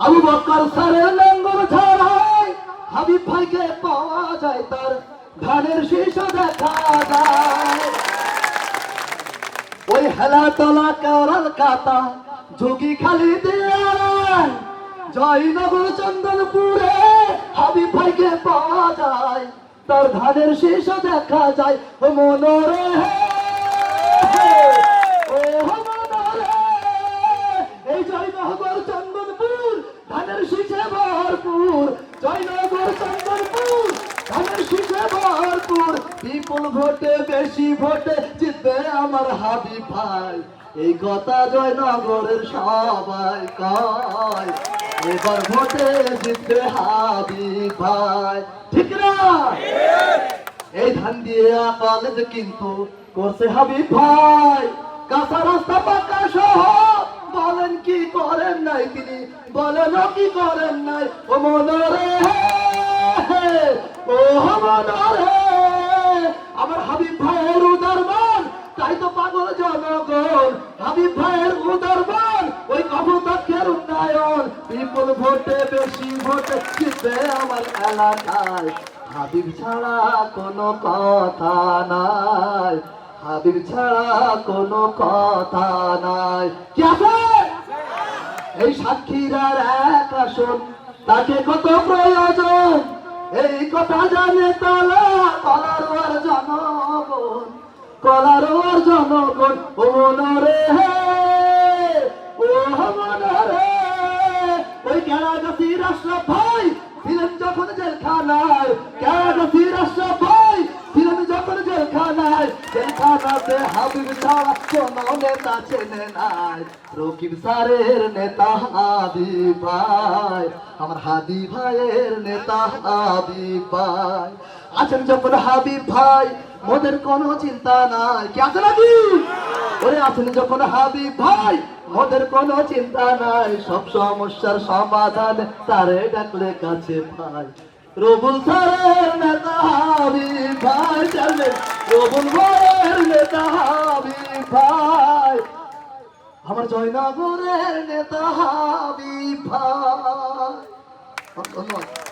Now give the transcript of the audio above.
আবু বকর স্যারের লাঙ্গল ছাড়াই হাবিব ভাইকে পাওয়া যায়, তার ধানের শীষ দেখা যায়। ওই হেলা তলা কেওড়াল কাতা যোগী খালি দেয়াল জয়নগর চন্দনপুরে হাবিব ভাইকে পাওয়া যায়, তার ধানের শীষ দেখা যায়। ও মনোরে ও মনোরে এই জয়নগর চন্দনপুর ধানের শীষে ভরপুর, জয়নগর চন্দনপুর ধানের শীষে ভরপুর। বিপুল ভোটে বেশি ভোটে জিতবে আমার হাবিব ভাই, এই কথা জয়নগরের সবাই কয়। এবার ভোটে জিতবে হাবিব ভাই, ঠিক না? এই ধান দিয়ে কলেজ কিন্তু করছে হাবিব ভাই, কাঁচা রাস্তা পাকা সহ বলেন কি করেন নাই তিনি, বলেন কি করেন নাই। ও মনোরে ও মনোরে আমার হাবিব ভাইয়ের উদারমান, তাই তো পাগল জনগণ। হাবিব ভাইয়ের উদারমান ওই কপোতাক্ষের উন্নয়ন, বিপুল ভোটে বেশি ভোটে জিতবে আমার এলাকায়। হাবিব ছাড়া কোনো কথা নাই, হাবিব ছাড়া কোনো কথা নাই। কি আছে? এই সাক্ষীরার এক আসন, তাকে কত প্রয়োজন এই কথা জানে তালা কলারোয়ার জনগণ, কলারোয়ার জনগণ। ও মনোরে ও মনোরে ওই কেরাগাছির আশরাফ ভাই ছিলেন যখন জেলখানায়, কেরাগাছির আশরাফ ভাই ছিলেন যখন জেলখানায়, জেলখানাতে হাবিব ছাড়া কোনো নেতা চেনে নাই। রকিব স্যারের নেতা হাবিব ভাই, আমার হাবিব ভাইয়ের নেতা হাবিব ভাই। আছেন যখন হাবিব ভাই মোদের কোনো চিন্তা নাই। কি আছে নাকি? ওরে আছেন যখন হাবিব ভাই মোদের কোনো চিন্তা নাই, সব সমস্যার সমাধান তারে ডাকলে কাছে ভাই। রবুল স্যারের নেতা হাবিব ভাই, জানেন রবুল ভাইয়ের নেতা হাবিব ভাই, আমার জয়নগরের নেতা হাবিব ভাই। ধন্যবাদ।